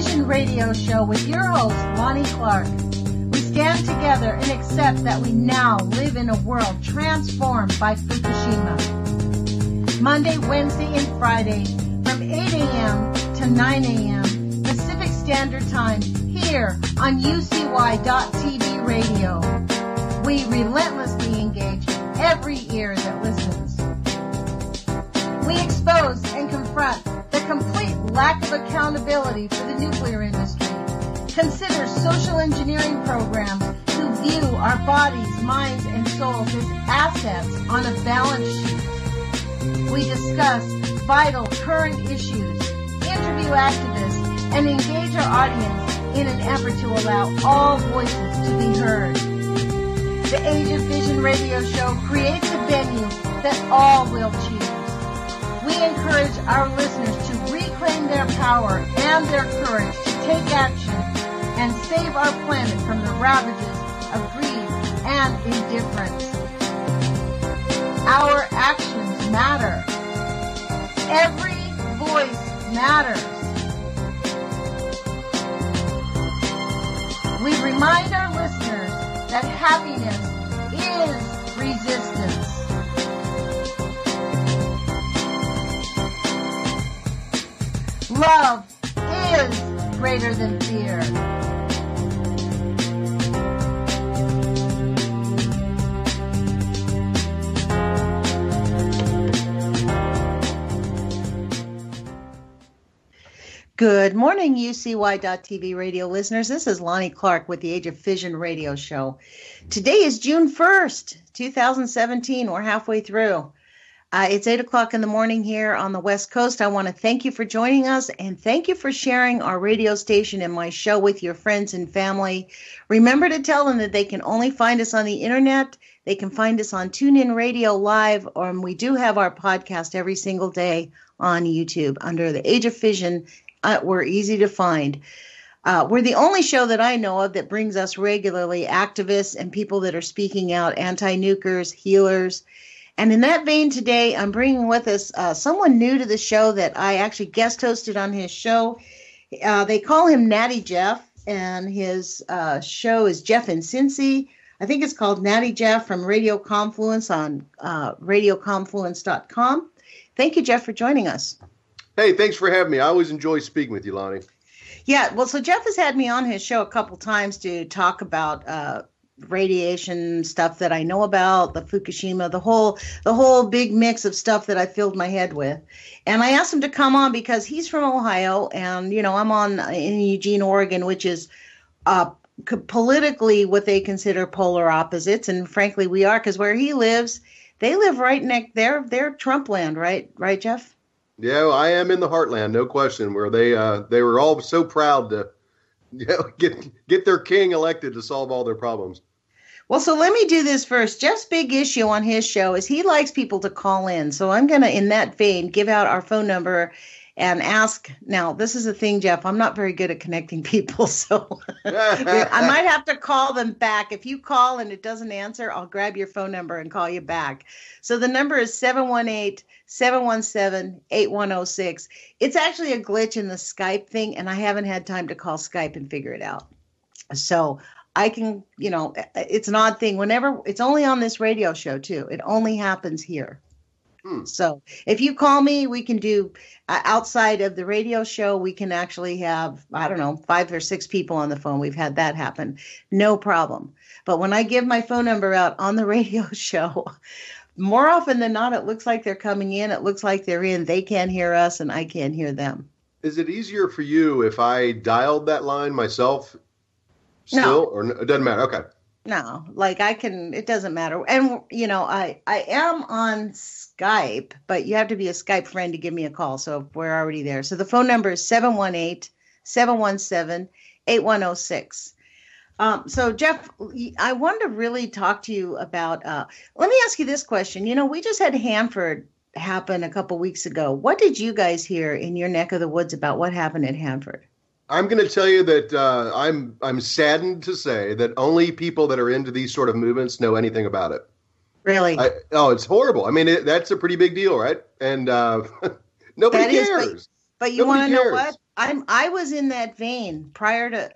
Fission radio show with your host, Lonnie Clark. We stand together and accept that we now live in a world transformed by Fukushima. Monday, Wednesday, and Friday from 8 a.m. to 9 a.m. Pacific Standard Time here on UCY.TV radio. We relentlessly engage every ear that listens. We expose and confront the complete lack of accountability for the nuclear industry. Consider social engineering programs who view our bodies, minds, and souls as assets on a balance sheet. We discuss vital current issues, interview activists, and engage our audience in an effort to allow all voices to be heard. The Age of Fission radio show creates a venue that all will choose. We encourage our listeners to reclaim their power and their courage to take action and save our planet from the ravages of greed and indifference. Our actions matter. Every voice matters. We remind our listeners that happiness is resistance. Love is greater than fear. Good morning, UCY.TV radio listeners. This is Lonnie Clark with the Age of Fission radio show. Today is June 1st, 2017. We're halfway through. It's 8 o'clock in the morning here on the West Coast. I want to thank you for joining us and thank you for sharing our radio station and my show with your friends and family. Remember to tell them that they can only find us on the internet. They can find us on TuneIn Radio Live, or we do have our podcast every single day on YouTube under the Age of Fission. We're easy to find. We're the only show that I know of that brings us regularly activists and people that are speaking out, anti-nukers, healers. And in that vein today, I'm bringing with us someone new to the show that I actually guest hosted on his show. They call him Natty Jeff, and his show is Jeff InCincy. I think it's called Natty Jeff from Radio Confluence on radioconfluence.com. Thank you, Jeff, for joining us. Hey, thanks for having me. I always enjoy speaking with you, Lonnie. Yeah, well, so Jeff has had me on his show a couple times to talk about radiation stuff that I know about, the Fukushima, the whole big mix of stuff that I filled my head with. And I asked him to come on because he's from Ohio, and I'm in Eugene, Oregon, which is politically what they consider polar opposites, and frankly we are, because where he lives, they live right next. They're Trump land, right, Jeff? Yeah, I am in the heartland, no question, where they were all so proud to get their king elected to solve all their problems. Well, so let me do this first. Jeff's big issue on his show is he likes people to call in. So I'm going to, in that vein, give out our phone number and ask. Now, this is the thing, Jeff. I'm not very good at connecting people, so I might have to call them back. If you call and it doesn't answer, I'll grab your phone number and call you back. So the number is 718-717-8106. It's actually a glitch in the Skype thing, and I haven't had time to call Skype and figure it out. So I can, it's an odd thing. Whenever, it's only on this radio show, too. It only happens here. So if you call me, we can do outside of the radio show. We can actually have, 5 or 6 people on the phone. We've had that happen. No problem. But when I give my phone number out on the radio show, more often than not, it looks like they're coming in. It looks like they're in. They can't hear us and I can't hear them. Is it easier for you if I dialed that line myself still? No. Or it doesn't matter? Okay. No, it doesn't matter. And, I am on Skype, but you have to be a Skype friend to give me a call. So we're already there. So the phone number is 718-717-8106. So Jeff, I wanted to really talk to you about, let me ask you this question. We just had Hanford happen a couple weeks ago. What did you guys hear in your neck of the woods about what happened at Hanford? I'm going to tell you that I'm saddened to say that only people that are into these sort of movements know anything about it. Really? It's horrible. I mean, that's a pretty big deal, right? And nobody cares. But you want to know what? I was in that vein prior to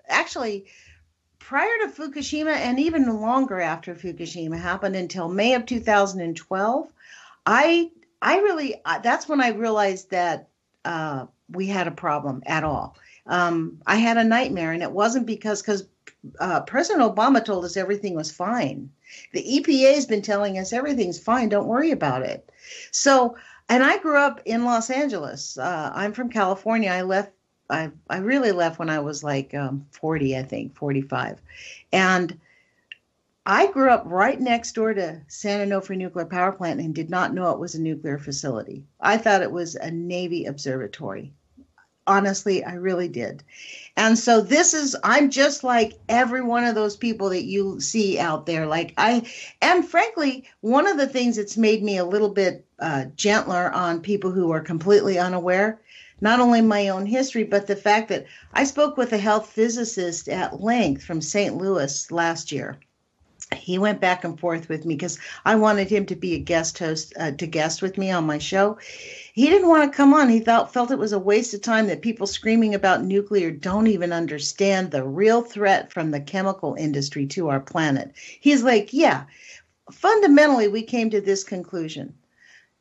Fukushima, and even longer after Fukushima happened until May of 2012. I that's when I realized that we had a problem at all. I had a nightmare, and it wasn't because President Obama told us everything was fine. The EPA has been telling us everything's fine. Don't worry about it. So, and I grew up in Los Angeles. I'm from California. I really left when I was like 40, I think, 45. And I grew up right next door to San Onofre Nuclear Power Plant and did not know it was a nuclear facility. I thought it was a Navy observatory. Honestly, I really did. And so I'm just like every one of those people that you see out there. And frankly, one of the things that's made me a little bit gentler on people who are completely unaware, not only my own history, but the fact that I spoke with a health physicist at length from St. Louis last year. He went back and forth with me because I wanted him to be a guest host, to guest with me on my show. He didn't want to come on. He felt it was a waste of time, that people screaming about nuclear don't even understand the real threat from the chemical industry to our planet. He's like, yeah, fundamentally, we came to this conclusion.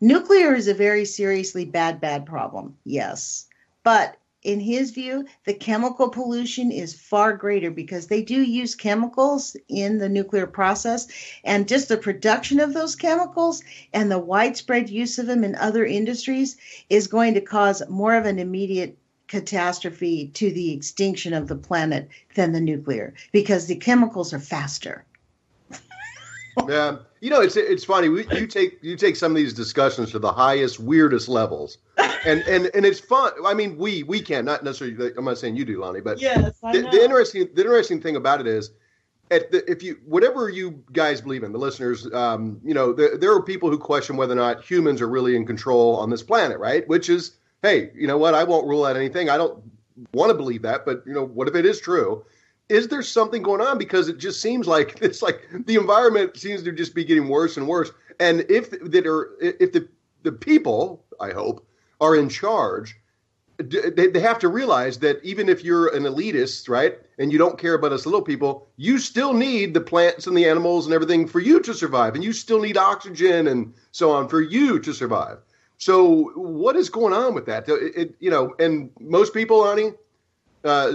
Nuclear is a very seriously bad problem, yes. But in his view, the chemical pollution is far greater because they do use chemicals in the nuclear process, and just the production of those chemicals and the widespread use of them in other industries is going to cause more of an immediate catastrophe to the extinction of the planet than the nuclear, because the chemicals are faster. Yeah, it's funny. You take some of these discussions to the highest, weirdest levels, and it's fun. I mean, we can, not necessarily. I'm not saying you do, Lonnie, but yes, I know. The interesting thing about it is, whatever you guys believe in, the listeners, there are people who question whether or not humans are really in control on this planet, right? Which is, hey, you know what? I won't rule out anything. I don't want to believe that, but what if it is true? Is there something going on? Because it just seems like the environment seems to just be getting worse and worse. And if the people, I hope, are in charge, they have to realize that even if you're an elitist, right, and you don't care about us little people, you still need the plants and the animals and everything for you to survive. And you still need oxygen and so on for you to survive. So what is going on with that? And most people, Lonnie,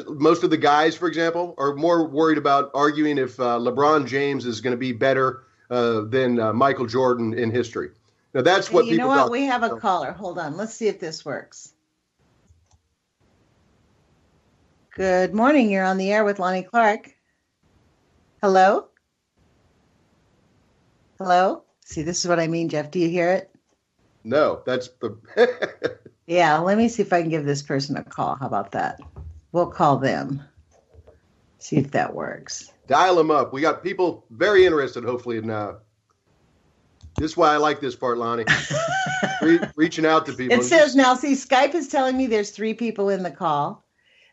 most of the guys, for example, are more worried about arguing if LeBron James is going to be better than Michael Jordan in history. Now, that's what people. You know what? We have a caller. Hold on. Let's see if this works. Good morning. You're on the air with Lonnie Clark. Hello? Hello? See, this is what I mean, Jeff. Do you hear it? No, that's the. Yeah, let me see if I can give this person a call. How about that? We'll call them. See if that works. Dial them up. We got people very interested, hopefully, in this is why I like this part, Lonnie. Reaching out to people. It says now, see, Skype is telling me there's 3 people in the call.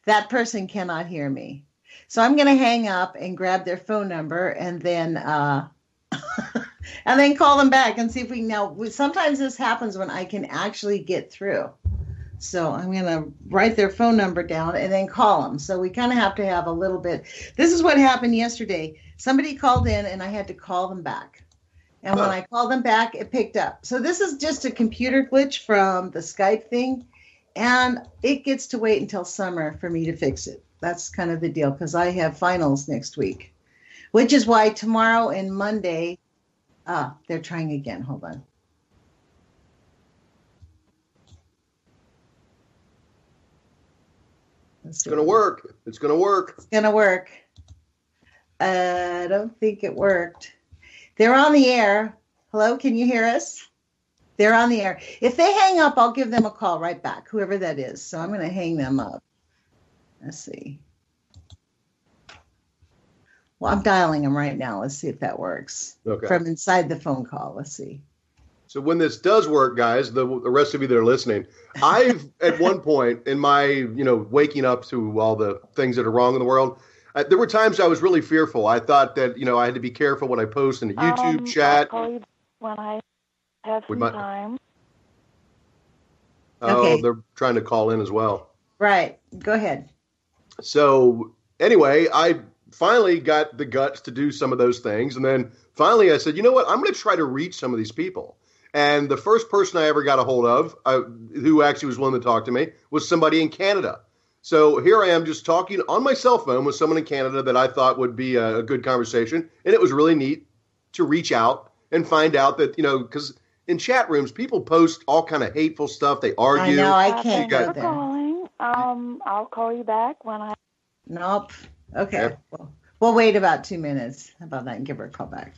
That person cannot hear me. So I'm going to hang up and grab their phone number and then and then call them back and see if we can. Now, sometimes this happens when I can actually get through. So I'm going to write their phone number down and then call them. So we kind of have to have a little bit. This is what happened yesterday. Somebody called in and I had to call them back. And when I called them back, it picked up. So this is just a computer glitch from the Skype thing. And it gets to wait until summer for me to fix it. That's kind of the deal because I have finals next week, which is why tomorrow and Monday, they're trying again. Hold on. It's going to work. It's going to work. It's going to work. I don't think it worked. They're on the air. Hello, can you hear us? They're on the air. If they hang up, I'll give them a call right back, whoever that is. So I'm going to hang them up. Let's see. Well, I'm dialing them right now. Let's see if that works. Okay. From inside the phone call. Let's see. So when this does work, guys, the rest of you that are listening, I've at one point in my, waking up to all the things that are wrong in the world, there were times I was really fearful. I thought that, I had to be careful what I post in the YouTube chat. I'll call you when I have some time. Oh, Okay. They're trying to call in as well. Right. Go ahead. So anyway, I finally got the guts to do some of those things. And then finally I said, you know what? I'm going to try to reach some of these people. And the first person I ever got a hold of, who actually was willing to talk to me, was somebody in Canada. So here I am just talking on my cell phone with someone in Canada that I thought would be a good conversation. And it was really neat to reach out and find out that, because in chat rooms, people post all kind of hateful stuff. They argue. I know, I can't go go there. there. Calling. I'll call you back when I... Nope. Okay. Yep. Well, we'll wait about 2 minutes. How about that? And give her a call back.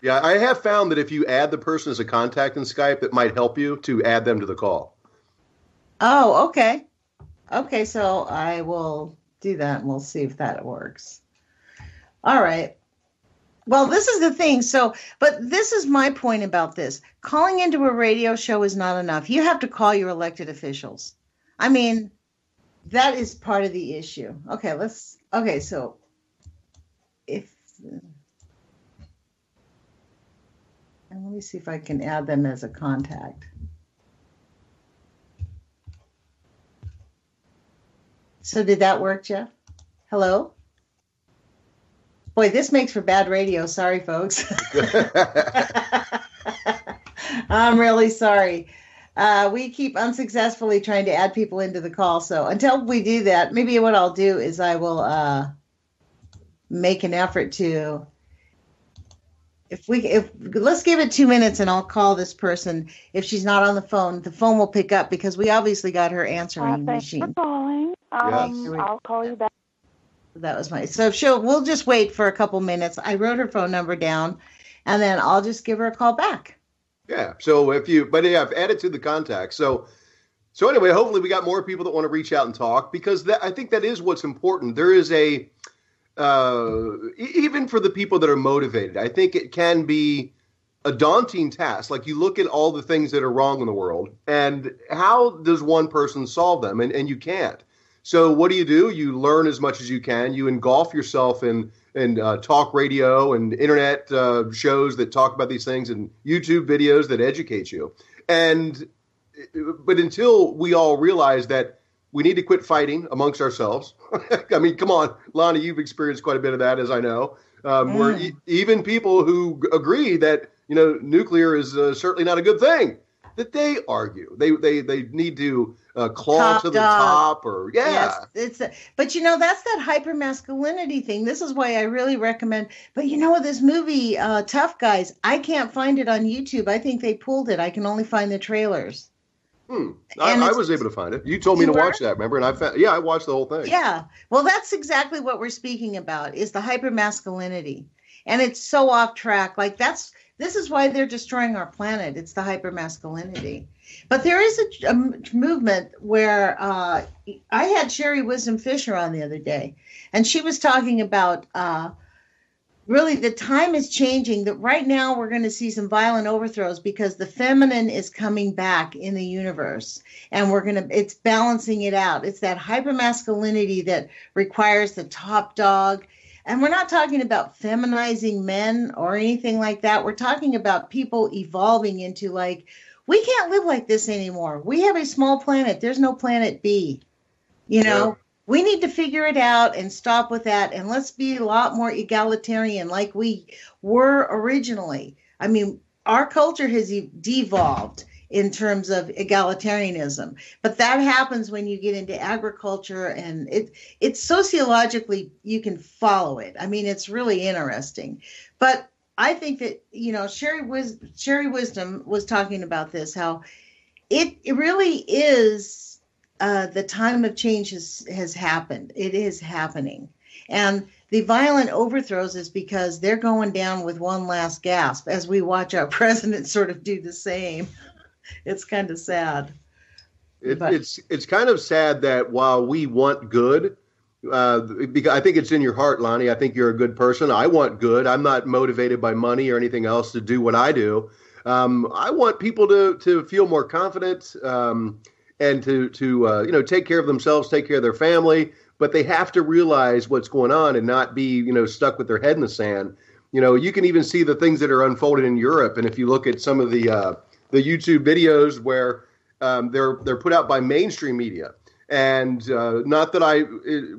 Yeah, I have found that if you add the person as a contact in Skype, it might help you to add them to the call. Oh, okay. Okay, so I will do that, and we'll see if that works. All right. Well, this is the thing. But this is my point about this. Calling into a radio show is not enough. You have to call your elected officials. I mean, that is part of the issue. Okay, so if... And let me see if I can add them as a contact. So did that work, Jeff? Hello? Boy, this makes for bad radio. Sorry, folks. I'm really sorry. We keep unsuccessfully trying to add people into the call. So until we do that, maybe what I'll do is I will make an effort to... let's give it 2 minutes and I'll call this person. If she's not on the phone will pick up because we obviously got her answering machine. Thanks for calling. Yes. I'll call you back. That was we'll just wait for a couple minutes. I wrote her phone number down and then I'll just give her a call back. Yeah. So I've added to the contact. So anyway, hopefully we got more people that want to reach out and talk because I think that is what's important. There is even for the people that are motivated, I think it can be a daunting task. Like you look at all the things that are wrong in the world and how does one person solve them? And you can't. So what do? You learn as much as you can. You engulf yourself in talk radio and internet shows that talk about these things and YouTube videos that educate you. But until we all realize that we need to quit fighting amongst ourselves. I mean, come on, Lonnie, you've experienced quite a bit of that, as I know, where even people who agree that, nuclear is certainly not a good thing, that they argue. They need to claw Top to the dog. top or, yeah. Yes, but that's that hyper-masculinity thing. This is why I really recommend, but this movie, Tough Guys, I can't find it on YouTube. I think they pulled it. I can only find the trailers. I was able to find it. You told me to watch that, remember? And I watched the whole thing. Yeah. Well, that's exactly what we're speaking about is the hypermasculinity. And it's so off track. Like this is why they're destroying our planet. It's the hypermasculinity. But there is a movement where I had Sherry Wisdom Fisher on the other day, and she was talking about really the time is changing, that right now we're going to see some violent overthrows because the feminine is coming back in the universe and it's balancing it out. It's that hypermasculinity that requires the top dog. And we're not talking about feminizing men or anything like that. We're talking about people evolving into we can't live like this anymore. We have a small planet. There's no planet B, Yeah. We need to figure it out and stop with that. And let's be a lot more egalitarian like we were originally. I mean, our culture has devolved in terms of egalitarianism. But that happens when you get into agriculture and it's sociologically, you can follow it. I mean, it's really interesting. But I think that, Sherry Wisdom was talking about this, how it really is the time of change has happened. It is happening. And the violent overthrows is because they're going down with one last gasp as we watch our president sort of do the same. It's kind of sad. It's kind of sad that while we want good, because I think it's in your heart, Lonnie. I think you're a good person. I want good. I'm not motivated by money or anything else to do what I do. I want people to feel more confident and to take care of themselves, take care of their family. But they have to realize what's going on and not be stuck with their head in the sand. You can even see the things that are unfolding in Europe. And if you look at some of the YouTube videos where they're put out by mainstream media, And not that I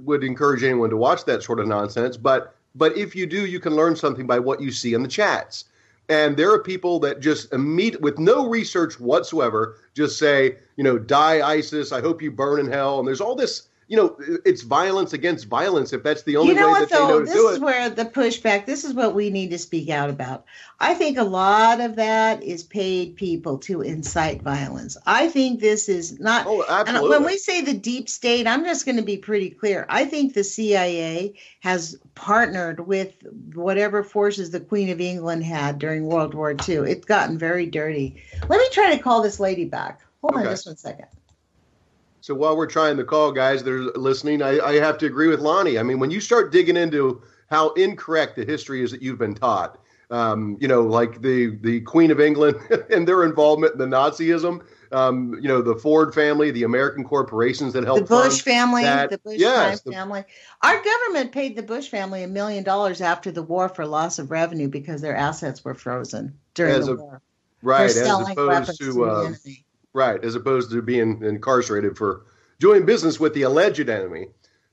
would encourage anyone to watch that sort of nonsense, but if you do, you can learn something by what you see in the chats. And there are people that just with no research whatsoever, just say, die ISIS, I hope you burn in hell. And there's all this, it's violence against violence if that's the only way that they know to do it. This is where the pushback, this is what we need to speak out about. I think a lot of that is paid people to incite violence. I think this is not. Oh, absolutely. And when we say the deep state, I'm just going to be pretty clear. I think the CIA has partnered with whatever forces the Queen of England had during World War II. It's gotten very dirty. Let me try to call this lady back. Hold on just 1 second. So while we're trying to call, guys that are listening, I have to agree with Lonnie. I mean, when you start digging into how incorrect the history is that you've been taught, like the Queen of England and their involvement in the Nazism, the Ford family, the American corporations that helped the Bush family, that, the Bush family. Our government paid the Bush family $1 million after the war for loss of revenue because their assets were frozen during the war. Right, as opposed to right, as opposed to being incarcerated for doing business with the alleged enemy.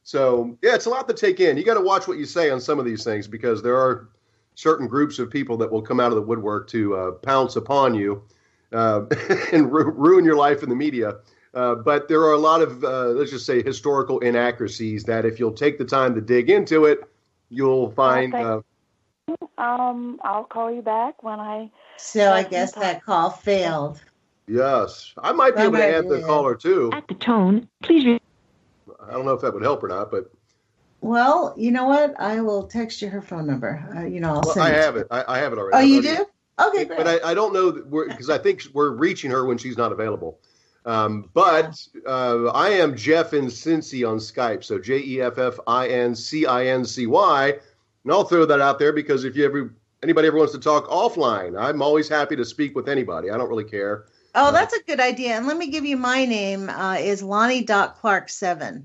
So, yeah, it's a lot to take in. You got to watch what you say on some of these things because there are certain groups of people that will come out of the woodwork to pounce upon you and ruin your life in the media. But there are a lot of, let's just say, historical inaccuracies that if you'll take the time to dig into it, you'll find... I'll call you back when I... So I guess that call failed. Yes. I might be able to add the caller, too. At the tone, please... I don't know if that would help or not, but... Well, you know what? I will text you her phone number. I'll send I it. have it. I have it already. Oh, you do? Okay, great. But I don't know, because I think we're reaching her when she's not available. But I am Jeff InCincy on Skype, so JEFFINCINCY. And I'll throw that out there because if anybody ever wants to talk offline, I'm always happy to speak with anybody. I don't really care. Oh, that's a good idea. And let me give you my name is Lonnie.Clark7.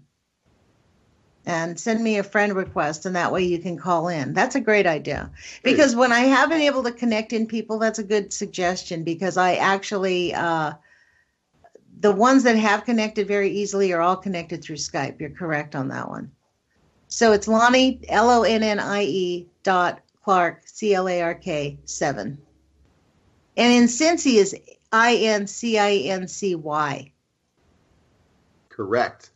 And send me a friend request, and that way you can call in. That's a great idea. Because when I have been able to connect in people, that's a good suggestion because I actually, the ones that have connected very easily are all connected through Skype. You're correct on that one. So it's Lonnie, LONNIE .Clark, CLARK 7. And InCincy is INCINCY. Correct.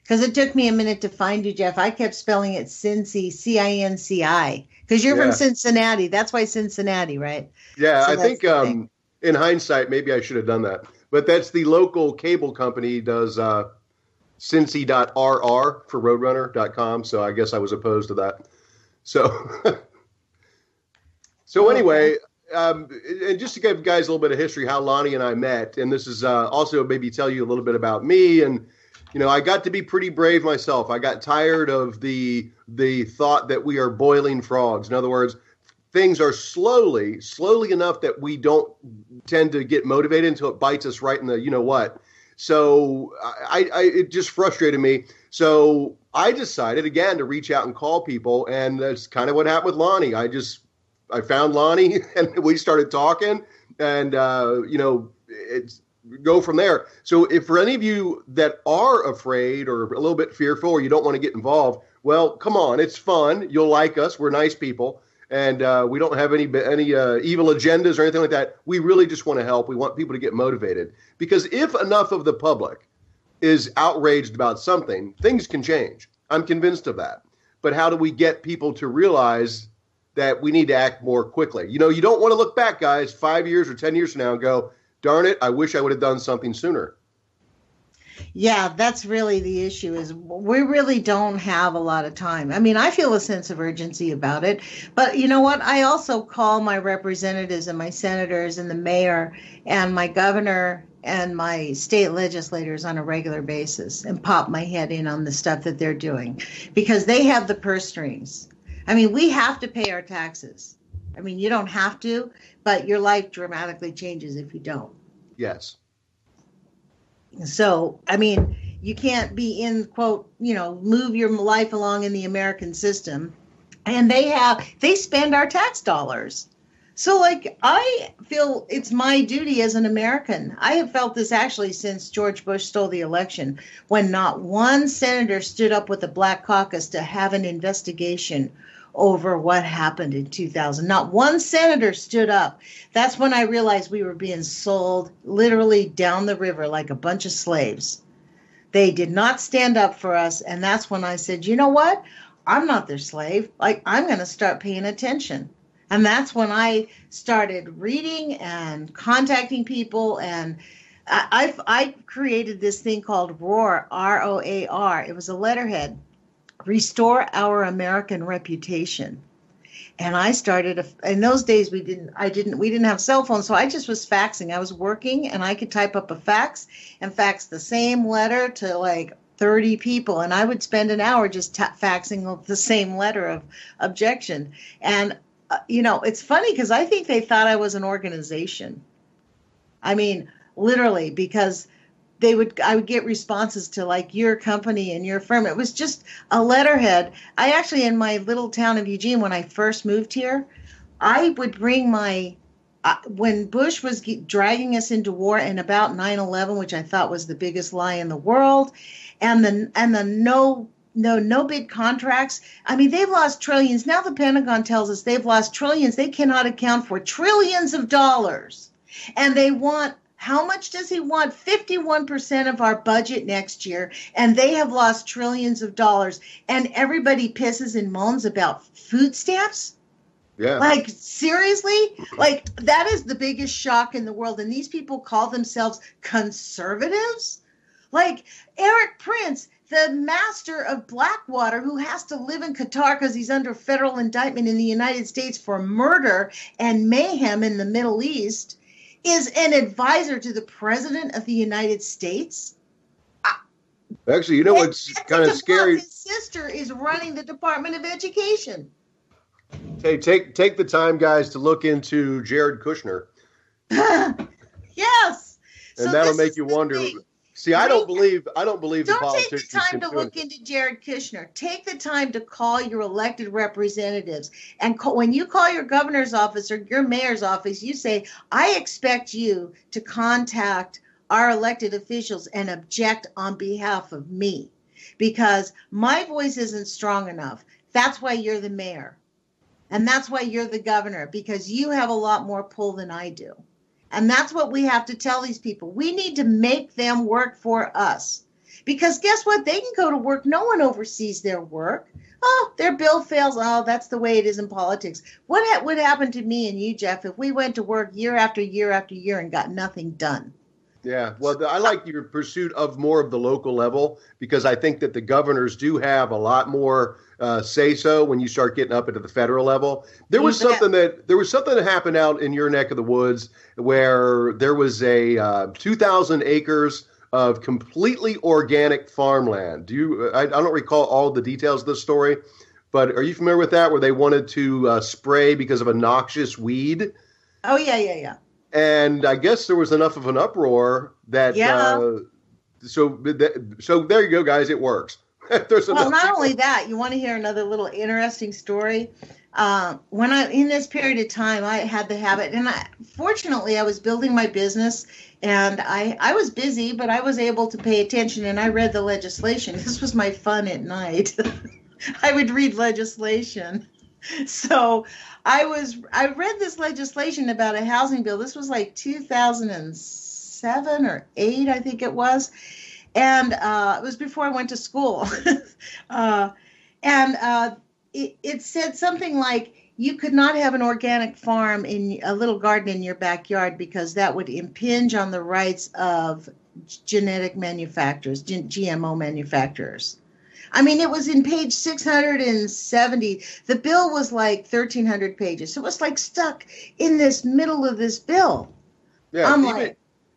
Because it took me a minute to find you, Jeff. I kept spelling it Cincy, CINCI. Because you're from Cincinnati. That's why Cincinnati, right? Yeah, so I think in hindsight, maybe I should have done that. But that's the local cable company does Cincy.RR for Roadrunner.com. So I guess I was opposed to that. So, anyway, and just to give guys a little bit of history, how Lonnie and I met, and this is also maybe tell you a little bit about me. And, I got to be pretty brave myself. I got tired of the thought that we are boiling frogs. In other words, things are slowly enough that we don't tend to get motivated until it bites us right in the what. So it just frustrated me. So I decided again to reach out and call people, and that's kind of what happened with Lonnie. I found Lonnie and we started talking, and it's go from there. So if for any of you that are afraid or a little bit fearful or you don't want to get involved, well, come on, it's fun. You'll like us. We're nice people. And we don't have any evil agendas or anything like that. We really just want to help. We want people to get motivated. Because if enough of the public is outraged about something, things can change. I'm convinced of that. But how do we get people to realize that we need to act more quickly? You don't want to look back, guys, 5 years or 10 years from now and go, darn it, I wish I would have done something sooner. Yeah, that's really the issue is we really don't have a lot of time. I mean, I feel a sense of urgency about it. But you know what? I also call my representatives and my senators and the mayor and my governor and my state legislators on a regular basis and pop my head in on the stuff that they're doing because they have the purse strings. I mean, we have to pay our taxes. I mean, you don't have to, but your life dramatically changes if you don't. Yes. So, I mean, you can't be in, quote, move your life along in the American system. And they spend our tax dollars. So, like, I feel it's my duty as an American. I have felt this actually since George Bush stole the election, when not one senator stood up with the Black Caucus to have an investigation over what happened in 2000. Not one senator stood up. That's when I realized we were being sold literally down the river like a bunch of slaves. They did not stand up for us. And that's when I said, you know what? I'm not their slave. Like, I'm going to start paying attention. And that's when I started reading and contacting people. And I created this thing called ROAR, R-O-A-R. It was a letterhead, Restore Our American Reputation. And I started, in those days, we didn't have cell phones. So I just was faxing. I was working and I could type up a fax and fax the same letter to like 30 people. And I would spend an hour just faxing the same letter of objection. And it's funny because I think they thought I was an organization. I mean, literally, because I would get responses to like your company and your firm. It was just a letterhead. I actually, in my little town of Eugene, when I first moved here, I would bring when Bush was dragging us into war and about 9/11, which I thought was the biggest lie in the world, and the no bid contracts. I mean, they've lost trillions. Now the Pentagon tells us they've lost trillions. They cannot account for trillions of dollars. And they want, how much does he want? 51% of our budget next year. And they have lost trillions of dollars. And everybody pisses and moans about food stamps. Yeah. Like, seriously? Like, that is the biggest shock in the world. And these people call themselves conservatives? Like, Eric Prince, the master of Blackwater, who has to live in Qatar because he's under federal indictment in the United States for murder and mayhem in the Middle East, is an advisor to the President of the United States. Actually, you know what's kind of scary? His sister is running the Department of Education. Hey, take the time, guys, to look into Jared Kushner. Yes. And that'll make you wonder. Thing. See, I don't believe the politicians. Don't take the time to look into Jared Kushner. Take the time to call your elected representatives. And when you call your governor's office or your mayor's office, you say, I expect you to contact our elected officials and object on behalf of me because my voice isn't strong enough. That's why you're the mayor. And that's why you're the governor, because you have a lot more pull than I do. And that's what we have to tell these people. We need to make them work for us. Because guess what? They can go to work. No one oversees their work. Oh, their bill fails. Oh, that's the way it is in politics. What would happen to me and you, Jeff, if we went to work year after year after year and got nothing done? Yeah, well, I like your pursuit of more of the local level because I think that the governors do have a lot more say-so when you start getting up into the federal level. There was something that happened out in your neck of the woods where there was a 2,000 acres of completely organic farmland. I don't recall all the details of the story, but are you familiar with that? Where they wanted to spray because of a noxious weed? Oh yeah. And I guess there was enough of an uproar that, so there you go, guys. It works. Well, not only that, you want to hear another little interesting story. When in this period of time, I had the habit, and fortunately, I was building my business, and I was busy, but I was able to pay attention, and I read the legislation. This was my fun at night. I would read legislation. So I read this legislation about a housing bill. This was like 2007 or 8, I think it was. And it was before I went to school. It said something like you could not have an organic farm in a little garden in your backyard because that would impinge on the rights of genetic manufacturers, GMO manufacturers. I mean, it was in page 670. The bill was like 1,300 pages. So it was like stuck in this middle of this bill. Yeah, I'm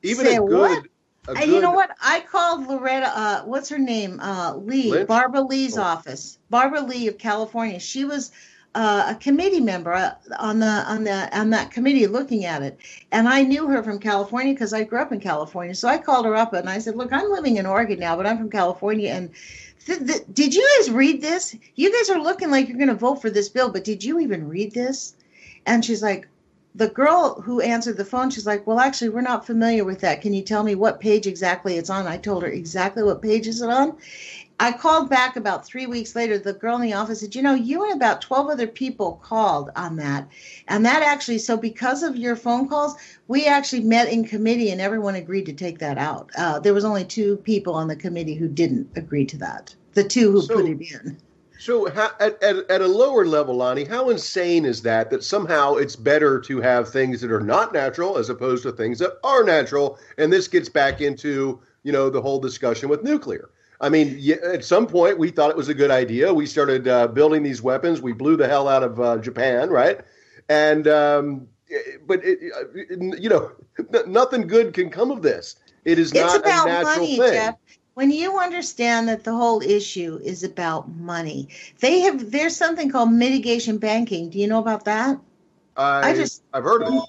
even a good. What? And you know what? I called Loretta, what's her name? Lee, Lynch? Barbara Lee's office. Barbara Lee of California. She was a committee member on that committee looking at it. And I knew her from California because I grew up in California. So I called her up and I said, look, I'm living in Oregon now, but I'm from California. And did you guys read this? You guys are looking like you're going to vote for this bill, but did you even read this? And she's like, the girl who answered the phone, she's like, well, actually, we're not familiar with that. Can you tell me what page exactly it's on? I told her exactly what page is it on. I called back about 3 weeks later. The girl in the office said, you and about 12 other people called on that. And that actually, so because of your phone calls, we actually met in committee and everyone agreed to take that out. There was only 2 people on the committee who didn't agree to that. The 2 who put it in. So at a lower level, Lonnie, how insane is that somehow it's better to have things that are not natural as opposed to things that are natural? And this gets back into, the whole discussion with nuclear. I mean, at some point, we thought it was a good idea. We started building these weapons. We blew the hell out of Japan, right? And, nothing good can come of this. It is not a natural thing. Jeff. When you understand that the whole issue is about money, there's something called mitigation banking. Do you know about that? I've heard of it.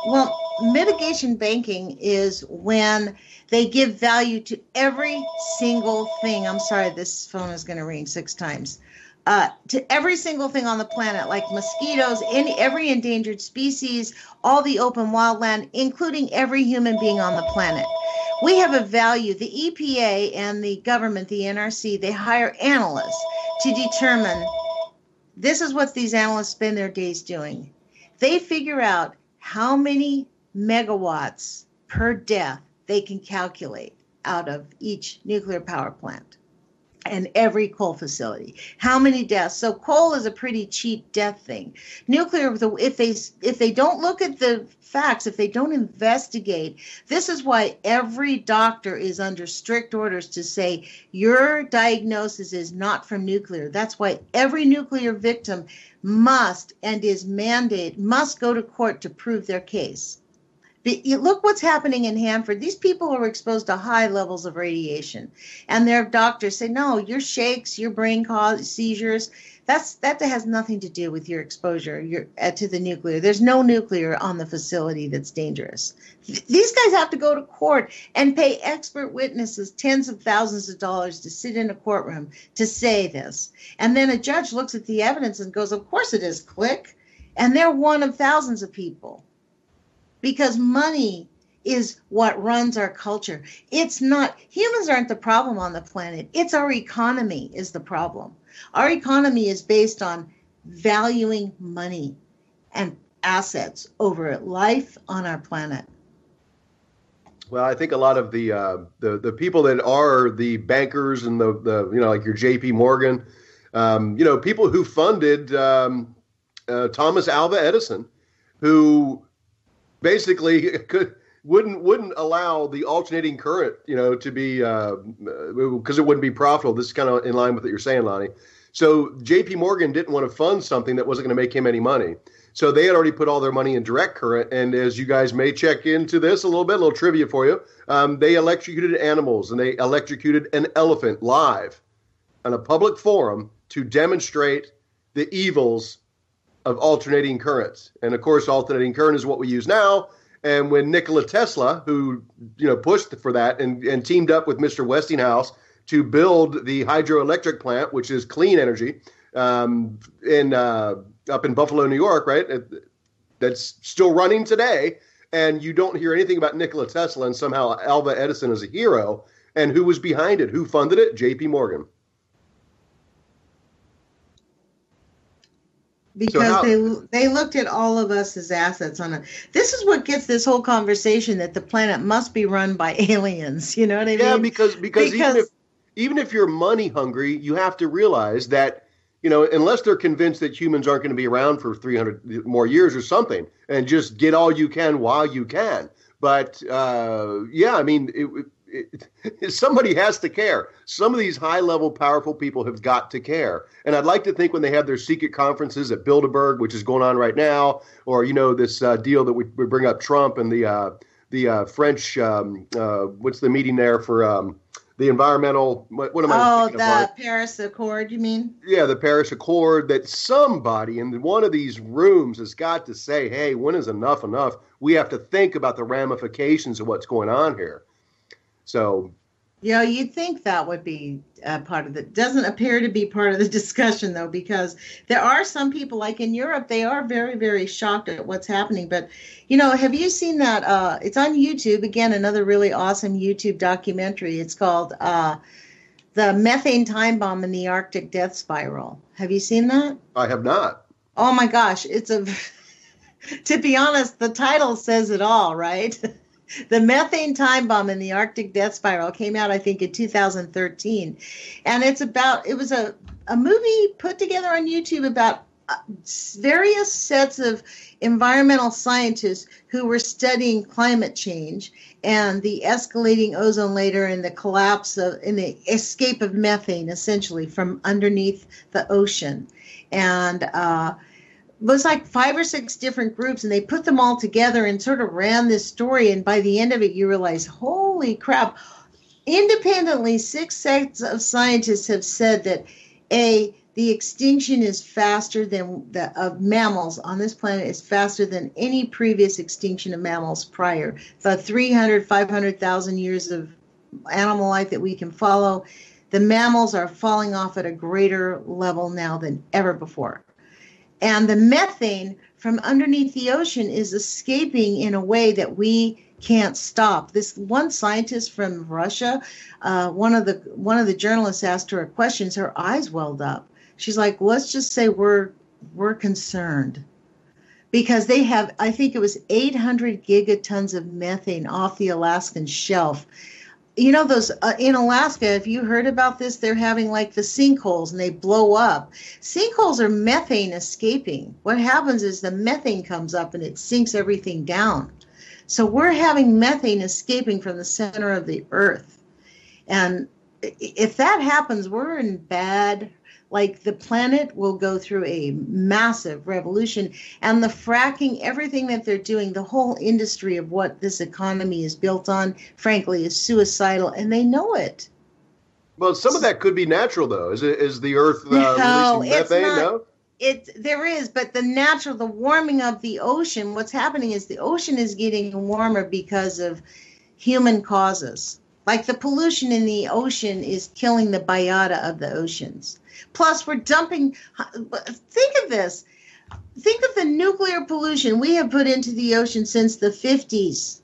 Well, mitigation banking is when they give value to every single thing. I'm sorry, this phone is going to ring 6 times. To every single thing on the planet, like mosquitoes, every endangered species, all the open wildland, including every human being on the planet. We have a value. The EPA and the government, the NRC, they hire analysts to determine, this is what these analysts spend their days doing. They figure out how many megawatts per death they can calculate out of each nuclear power plant and every coal facility. How many deaths? So coal is a pretty cheap death thing. Nuclear, if they don't look at the facts, if they don't investigate, this is why every doctor is under strict orders to say your diagnosis is not from nuclear. That's why every nuclear victim must go to court to prove their case. Look what's happening in Hanford. These people are exposed to high levels of radiation, and their doctors say, no, your shakes, your brain seizures, that has nothing to do with your exposure to the nuclear. There's no nuclear on the facility that's dangerous. These guys have to go to court and pay expert witnesses tens of thousands of dollars to sit in a courtroom to say this. And then a judge looks at the evidence and goes, of course it is, click. And they're one of thousands of people. Because money is what runs our culture. Humans aren't the problem on the planet. It's our economy is the problem. Our economy is based on valuing money and assets over life on our planet. Well, I think a lot of the people that are the bankers and the like your J.P. Morgan, people who funded Thomas Alva Edison, who basically wouldn't allow the alternating current, to be because it wouldn't be profitable. This is kind of in line with what you're saying, Lonnie. So J.P. Morgan didn't want to fund something that wasn't going to make him any money. So they had already put all their money in direct current. And as you guys may check into this a little trivia for you, they electrocuted animals, and they electrocuted an elephant live on a public forum to demonstrate the evils of alternating currents. And of course, alternating current is what we use now. And when Nikola Tesla, who pushed for that and teamed up with Mr. Westinghouse to build the hydroelectric plant, which is clean energy, up in Buffalo, New York, right? That's still running today. And you don't hear anything about Nikola Tesla, and somehow Alva Edison is a hero. And who was behind it? Who funded it? J.P. Morgan. Because they looked at all of us as assets on it. This is what gets this whole conversation that the planet must be run by aliens. You know what I mean? Yeah, because even if you're money hungry, you have to realize that, unless they're convinced that humans aren't going to be around for 300 more years or something, and just get all you can while you can. But somebody has to care. Some of these high-level, powerful people have got to care. And I'd like to think when they have their secret conferences at Bilderberg, which is going on right now, or, this deal that we bring up Trump and the French, what's the meeting there for the environmental, what am I thinking of? The Paris Accord, you mean? Yeah, the Paris Accord, that somebody in one of these rooms has got to say, hey, when is enough enough? We have to think about the ramifications of what's going on here. So, You'd think that would be part of it. Doesn't appear to be part of the discussion, though, because there are some people, like in Europe, they are very, very shocked at what's happening. But, have you seen that? It's on YouTube. Again, another really awesome YouTube documentary. It's called The Methane Time Bomb in the Arctic Death Spiral. Have you seen that? I have not. Oh, my gosh. To be honest, the title says it all, right? The Methane Time Bomb in the Arctic Death Spiral came out, I think, in 2013. And it was a movie put together on YouTube about various sets of environmental scientists who were studying climate change and the escalating ozone layer and the collapse and the escape of methane, essentially, from underneath the ocean. And it was like 5 or 6 different groups, and they put them all together and sort of ran this story. And by the end of it, you realize, holy crap, independently, 6 sets of scientists have said that the extinction is faster of mammals on this planet is faster than any previous extinction of mammals prior. The 300, 500,000 years of animal life that we can follow, the mammals are falling off at a greater level now than ever before. And the methane from underneath the ocean is escaping in a way that we can't stop. This one scientist from Russia, one of the journalists asked her a question. Her eyes welled up. She's like, let's just say we're concerned because they have, I think it was 800 gigatons of methane off the Alaskan shelf. Those in Alaska, if you heard about this, they're having like the sinkholes and they blow up. Sinkholes are methane escaping. What happens is the methane comes up and it sinks everything down. So we're having methane escaping from the center of the earth. And if that happens, we're in bad. Like the planet will go through a massive revolution, and the fracking, everything that they're doing, the whole industry of what this economy is built on, frankly, is suicidal, and they know it. Well, some of that could be natural, though. Is the Earth releasing methane? No, there is, but the warming of the ocean. What's happening is the ocean is getting warmer because of human causes. Like the pollution in the ocean is killing the biota of the oceans. Plus, we're dumping. Think of this. Think of the nuclear pollution we have put into the ocean since the 50s.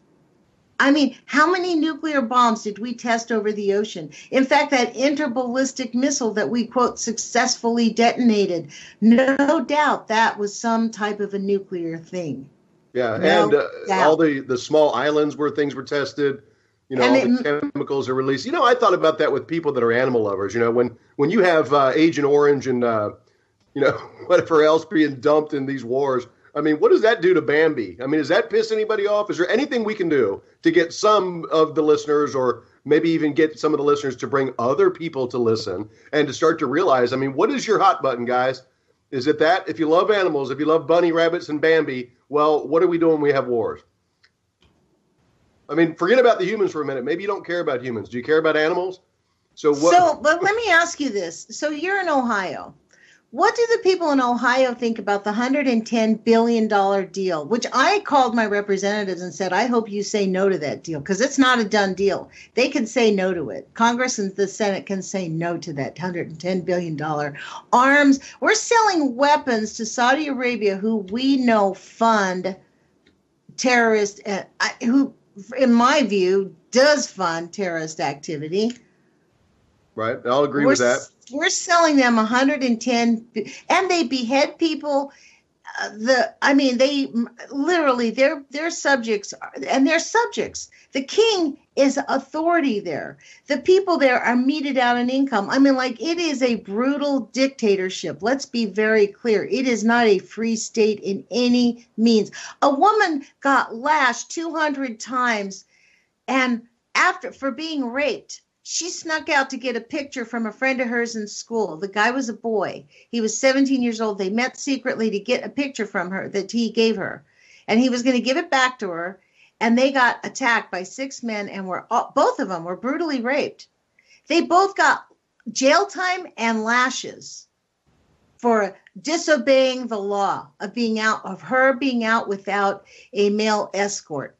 I mean, how many nuclear bombs did we test over the ocean? In fact, that interballistic missile that we, quote, successfully detonated, no doubt that was some type of a nuclear thing. Yeah, and all the small islands where things were tested. All the chemicals are released. I thought about that with people that are animal lovers. When you have Agent Orange and, whatever else being dumped in these wars, I mean, what does that do to Bambi? I mean, does that piss anybody off? Is there anything we can do to get some of the listeners or maybe even get some of the listeners to bring other people to listen and to start to realize, I mean, what is your hot button, guys? Is it that? If you love animals, if you love bunny rabbits and Bambi, well, what are we doing when we have wars? I mean, forget about the humans for a minute. Maybe you don't care about humans. Do you care about animals? But let me ask you this. So you're in Ohio. What do the people in Ohio think about the $110 billion deal, which I called my representatives and said, I hope you say no to that deal, because it's not a done deal. They can say no to it. Congress and the Senate can say no to that $110 billion arms. We're selling weapons to Saudi Arabia, who we know fund terrorists, who, in my view, does fund terrorist activity. Right. I'll agree with that. We're selling them 110, and they behead people. They literally, they're subjects, and they're subjects. The king is authority there. The people there are meted out in income. I mean, like, it is a brutal dictatorship. Let's be very clear. It is not a free state in any means. A woman got lashed 200 times, and for being raped. She snuck out to get a picture from a friend of hers in school. The guy was a boy. He was 17 years old. They met secretly to get a picture from her that he gave her. And he was going to give it back to her. And they got attacked by 6 men, and both of them were brutally raped. They both got jail time and lashes for disobeying the law of her being out without a male escort.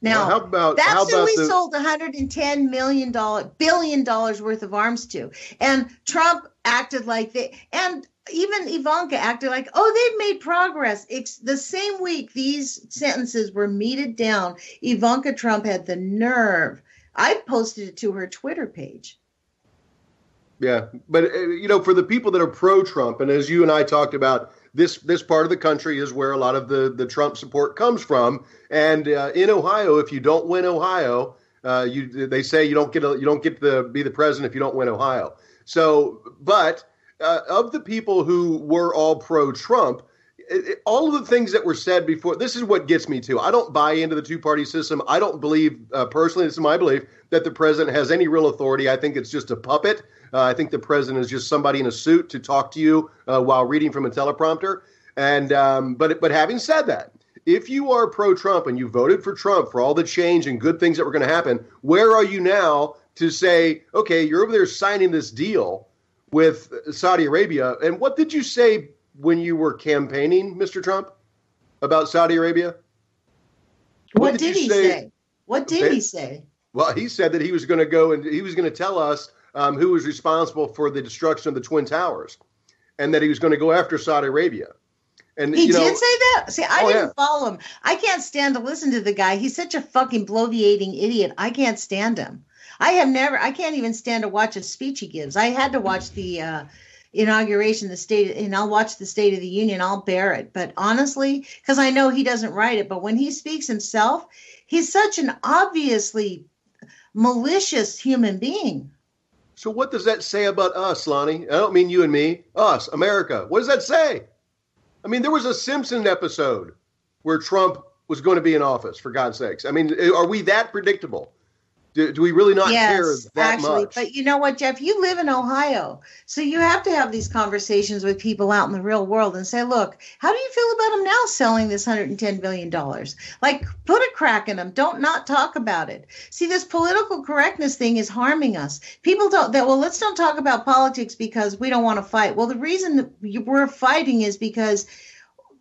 Now, Well, that's who we sold $110 billion worth of arms to. And Trump acted like and even Ivanka acted like, oh, they've made progress. The same week these sentences were meted down, Ivanka Trump had the nerve. I posted it to her Twitter page. Yeah, but for the people that are pro-Trump, and as you and I talked about, this part of the country is where a lot of the Trump support comes from. And in Ohio, if you don't win Ohio, they say you don't get to be the president if you don't win Ohio. So, but of the people who were all pro-Trump, all of the things that were said before, this is what gets me too. I don't buy into the two-party system. I don't believe, personally, this is my belief, that the president has any real authority. I think it's just a puppet. I think the president is just somebody in a suit to talk to you while reading from a teleprompter. And but having said that, if you are pro-Trump and you voted for Trump for all the change and good things that were going to happen, where are you now to say, okay, you're over there signing this deal with Saudi Arabia? And what did you say when you were campaigning, Mr. Trump, about Saudi Arabia? What did he say? What did he say? Well, he said that he was going to go and he was going to tell us who was responsible for the destruction of the Twin Towers, and that he was going to go after Saudi Arabia. And he did say that? See, I didn't follow him. I can't stand to listen to the guy. He's such a fucking bloviating idiot. I can't stand him. I can't even stand to watch a speech he gives. I had to watch the inauguration, and I'll watch the State of the Union. I'll bear it. But honestly, because I know he doesn't write it, but when he speaks himself, he's such an obviously malicious human being. So what does that say about us, Lonnie? I don't mean you and me. Us, America. What does that say? I mean, there was a Simpson episode where Trump was going to be in office, for God's sakes. I mean, are we that predictable? Do we really not care that much? But you know what, Jeff? You live in Ohio, so you have to have these conversations with people out in the real world and say, look, how do you feel about them now selling this $110 billion? Like, put a crack in them. Don't not talk about it. See, this political correctness thing is harming us. People let's don't talk about politics because we don't want to fight. Well, the reason that we're fighting is because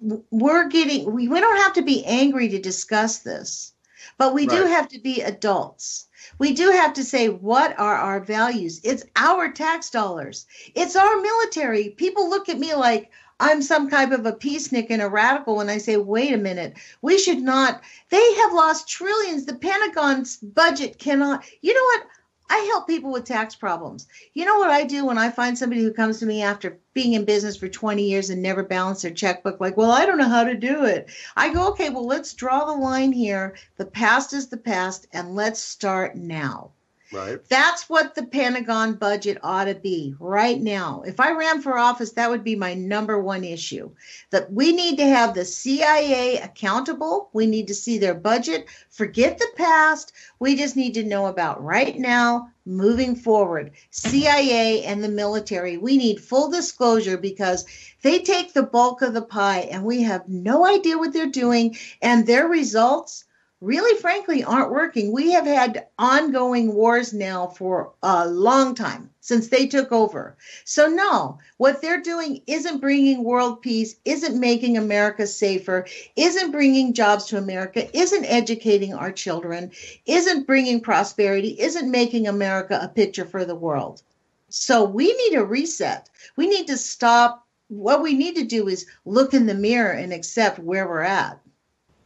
we don't have to be angry to discuss this, but we do have to be adults. We do have to say, what are our values? It's our tax dollars. It's our military. People look at me like I'm some kind of a peacenik and a radical when I say, wait a minute, we should not. They have lost trillions. The Pentagon's budget cannot. You know what? I help people with tax problems. You know what I do when I find somebody who comes to me after being in business for 20 years and never balanced their checkbook, like, well, I don't know how to do it. I go, okay, well, let's draw the line here. The past is the past, and let's start now. Right. That's what the Pentagon budget ought to be right now. If I ran for office, that would be my number one issue. That we need to have the CIA accountable. We need to see their budget. Forget the past. We just need to know about right now, moving forward. CIA and the military, we need full disclosure because they take the bulk of the pie and we have no idea what they're doing, and their results really, frankly, aren't working. We have had ongoing wars now for a long time since they took over. So no, what they're doing isn't bringing world peace, isn't making America safer, isn't bringing jobs to America, isn't educating our children, isn't bringing prosperity, isn't making America a picture for the world. So we need a reset. We need to stop. What we need to do is look in the mirror and accept where we're at.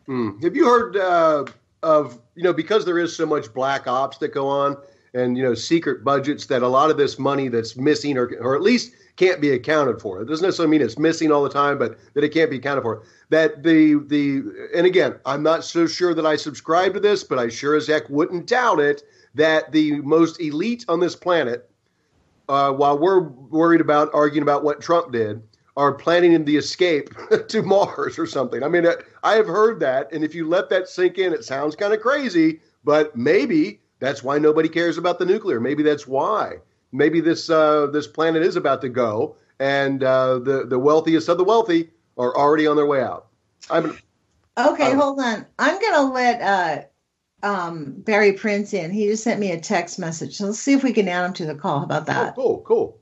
Have you heard of, because there is so much black ops that go on and, secret budgets, that a lot of this money that's missing or at least can't be accounted for. It doesn't necessarily mean it's missing all the time, but that it can't be accounted for. That and again, I'm not so sure that I subscribe to this, but I sure as heck wouldn't doubt it, that the most elite on this planet, while we're arguing about what Trump did, are planning the escape to Mars or something. I mean, I have heard that, and if you let that sink in, it sounds kind of crazy, but maybe that's why nobody cares about the nuclear. Maybe that's why. Maybe this planet is about to go, and the wealthiest of the wealthy are already on their way out. Hold on. I'm going to let Barry Prince in. He just sent me a text message, so let's see if we can add him to the call. How about that? Oh, cool.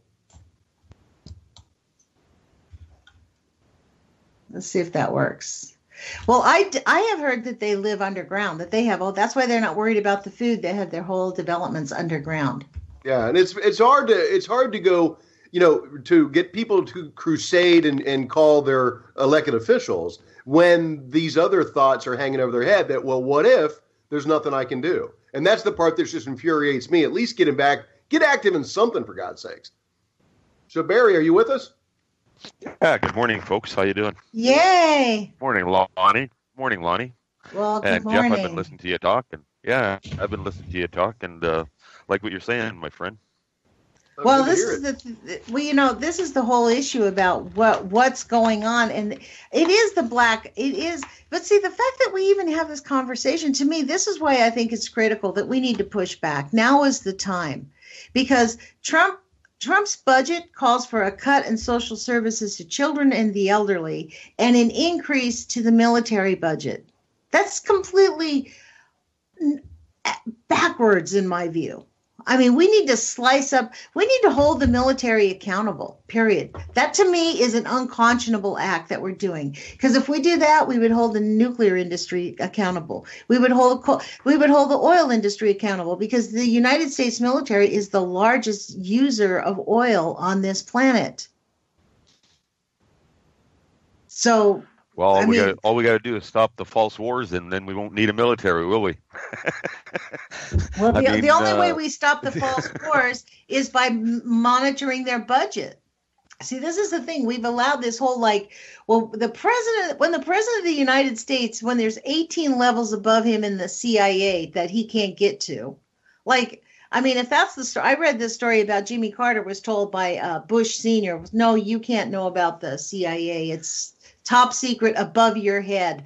Let's see if that works. Well, I have heard that they live underground, that they have, that's why they're not worried about the food. They have their whole developments underground. Yeah, and it's hard to go, to get people to crusade and call their elected officials when these other thoughts are hanging over their head that, well, what if there's nothing I can do? And that's the part that just infuriates me. At least get active in something, for God's sakes. So, Barry, are you with us? Yeah, good morning, folks. How you doing? Yay! Morning, Lonnie. Morning, Lonnie. Well, good and morning. Jeff, I've been listening to you talk, and I've been listening to you talk, and like what you're saying, my friend. Well, this is this is the whole issue about what's going on, and it is but see, the fact that we even have this conversation, to me, this is why I think it's critical that we need to push back. Now is the time, because Trump's budget calls for a cut in social services to children and the elderly and an increase to the military budget. That's completely backwards in my view. I mean, we need to hold the military accountable, period. That to me is an unconscionable act that we're doing. Because if we do that, we would hold the nuclear industry accountable. We would hold the oil industry accountable, because the United States military is the largest user of oil on this planet. So, well, all we got to do is stop the false wars, and then we won't need a military, will we? Well, the only way we stop the false wars is by monitoring their budget. See, this is the thing. We've allowed this whole when the president of the United States, when there's 18 levels above him in the CIA that he can't get to, if that's the story, I read this story about Jimmy Carter was told by Bush Sr., no, you can't know about the CIA. It's top secret, above your head.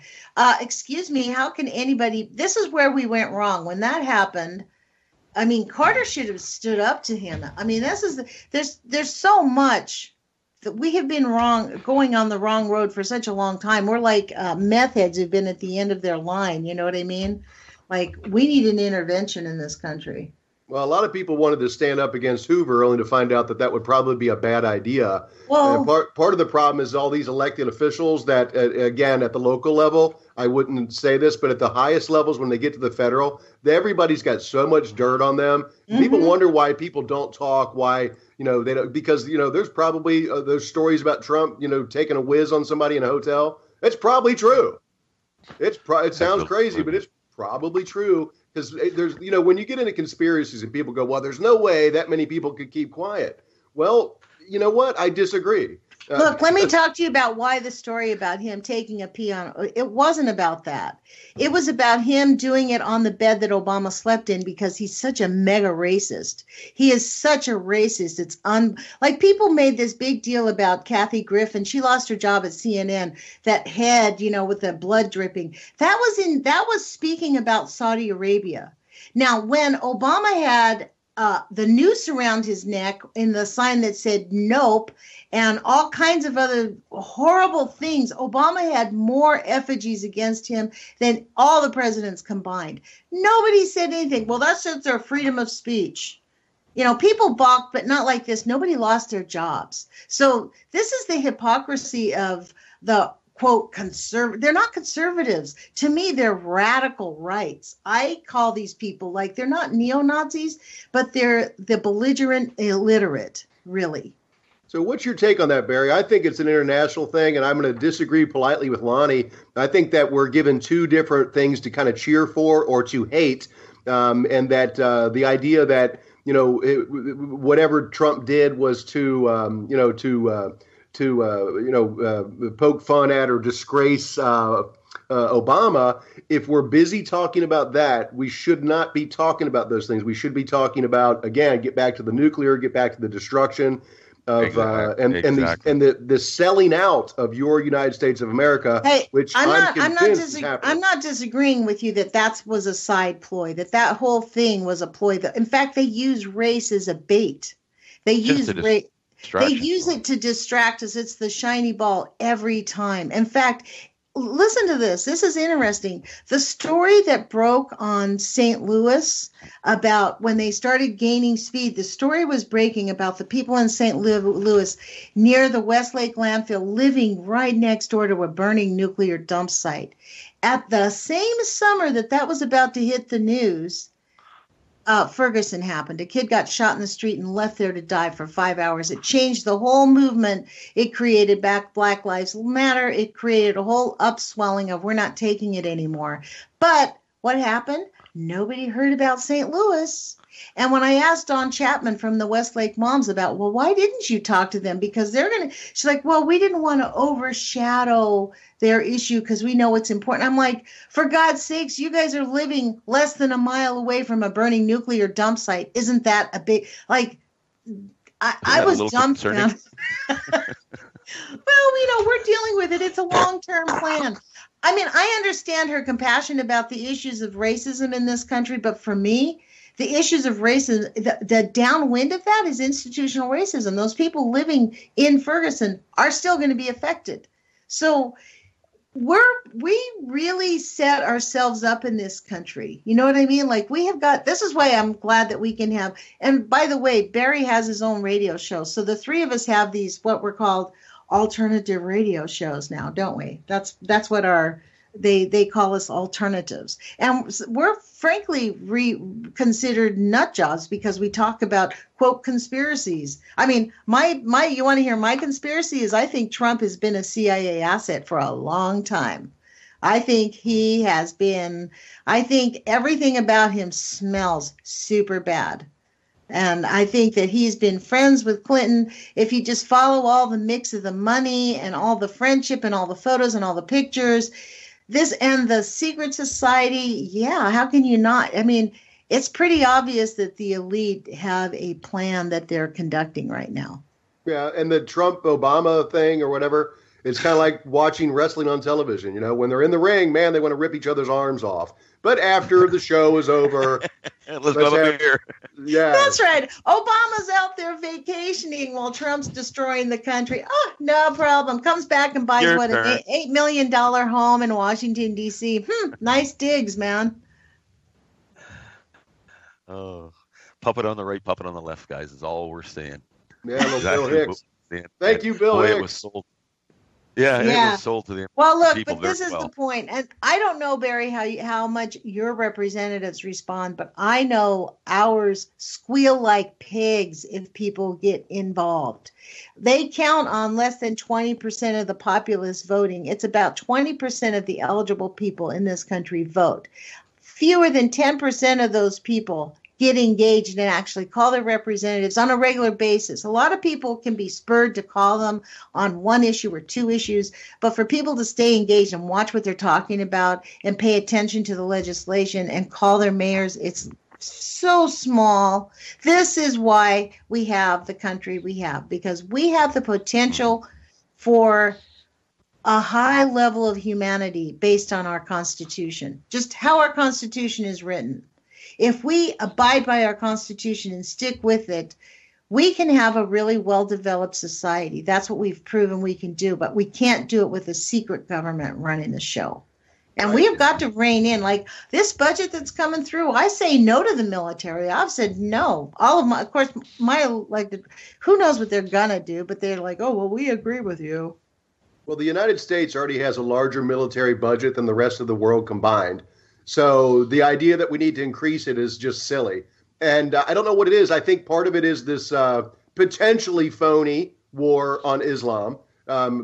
Excuse me, how can anybody? This is where we went wrong. When that happened, I mean, Carter should have stood up to him. I mean, there's so much that we have been going on the wrong road for such a long time. We're like meth heads who've been at the end of their line. You know what I mean? Like, we need an intervention in this country. Well, a lot of people wanted to stand up against Hoover, only to find out that would probably be a bad idea. Well, and part of the problem is all these elected officials that, again, at the local level, I wouldn't say this, but at the highest levels, when they get to the federal, everybody's got so much dirt on them. Mm-hmm. People wonder why people don't talk, why, they don't, because, there's probably those stories about Trump, taking a whiz on somebody in a hotel. It's probably true. It sounds crazy, but it's probably true. Because there's, when you get into conspiracies and people go, well, there's no way that many people could keep quiet. Well, you know what? I disagree. Look, let me talk to you about why the story about him taking a pee on. It wasn't about that. It was about him doing it on the bed that Obama slept in, because he's such a mega racist. He is such a racist. It's people made this big deal about Kathy Griffin. She lost her job at CNN. That head, with the blood dripping. That was speaking about Saudi Arabia. Now, when Obama had the noose around his neck in the sign that said nope, and all kinds of other horrible things, Obama had more effigies against him than all the presidents combined. Nobody said anything. Well, that's just their freedom of speech. People balked, but not like this. Nobody lost their jobs. So this is the hypocrisy of the quote conservative. They're not conservatives. To me, they're radical rights. I call these people they're not neo-Nazis, but they're the belligerent illiterate, really. So what's your take on that, Barry? I think it's an international thing, and I'm going to disagree politely with Lonnie. I think that we're given two different things to kind of cheer for or to hate, and that the idea that, whatever Trump did was to poke fun at or disgrace Obama. If we're busy talking about that, we should not be talking about those things. We should be talking about, again, get back to the nuclear, get back to the destruction of the selling out of your United States of America. Hey, which I'm not disagreeing with you that was a side ploy. That whole thing was a ploy. In fact, they use race as a bait. They use race. They use it to distract us. It's the shiny ball every time. In fact, listen to this. This is interesting. The story that broke on St. Louis about when they started gaining speed, the story was breaking about the people in St. Louis near the Westlake landfill living right next door to a burning nuclear dump site. At the same summer that was about to hit the news, Ferguson happened. A kid got shot in the street and left there to die for 5 hours. It changed the whole movement. It created Black Lives Matter. It created a whole upswelling of we're not taking it anymore. But what happened? Nobody heard about St. Louis. And when I asked Dawn Chapman from the Westlake Moms about, well, why didn't you talk to them? Because she's like, well, we didn't want to overshadow their issue because we know it's important. I'm like, for God's sakes, you guys are living less than a mile away from a burning nuclear dump site. Isn't that a big, like, I was dumbfounded. Well, we're dealing with it. It's a long-term plan. I mean, I understand her compassion about the issues of racism in this country, but for me, the issues of racism, the downwind of that is institutional racism. Those people living in Ferguson are still going to be affected. So we really set ourselves up in this country. You know what I mean? Like this is why I'm glad that we can have, and by the way, Barry has his own radio show. So the three of us have these, what we're called alternative radio shows now, don't we? That's what they call us alternatives. And we're frankly considered nut jobs because we talk about, quote, conspiracies. I mean, you want to hear my conspiracy is I think Trump has been a CIA asset for a long time. I think everything about him smells super bad. And I think that he's been friends with Clinton. If you just follow all the mix of the money and all the friendship and all the photos and all the pictures, this and the secret society, yeah, how can you not? I mean, it's pretty obvious that the elite have a plan that they're conducting right now. Yeah, and the Trump-Obama thing or whatever, it's kind of like watching wrestling on television. When they're in the ring, man, they want to rip each other's arms off. But after the show is over, let's have a beer. Yeah, that's right. Obama's out there vacationing while Trump's destroying the country. Oh, no problem. Comes back and buys an $8 million home in Washington, D.C. Nice digs, man. Oh, puppet on the right, puppet on the left, guys, is all we're saying. Yeah, exactly Bill Hicks. Thank you, Bill Hicks. It was sold. Yeah, it was sold to the well, look, people but this is the point. And I don't know, Barry, how much your representatives respond, but I know ours squeal like pigs if people get involved. They count on less than 20% of the populace voting. It's about 20% of the eligible people in this country vote. Fewer than 10% of those people get engaged and actually call their representatives on a regular basis. A lot of people can be spurred to call them on one issue or two issues, but for people to stay engaged and watch what they're talking about and pay attention to the legislation and call their mayors, it's so small. This is why we have the country we have, because we have the potential for a high level of humanity based on our Constitution, just how our Constitution is written. If we abide by our Constitution and stick with it, we can have a really well-developed society. That's what we've proven we can do, but we can't do it with a secret government running the show. And we have got to rein in, like this budget that's coming through. I say no to the military. I've said no. All of of course, who knows what they're gonna do? But they're like, oh well, we agree with you. Well, the United States already has a larger military budget than the rest of the world combined. So the idea that we need to increase it is just silly. And I don't know what it is. I think part of it is this potentially phony war on Islam.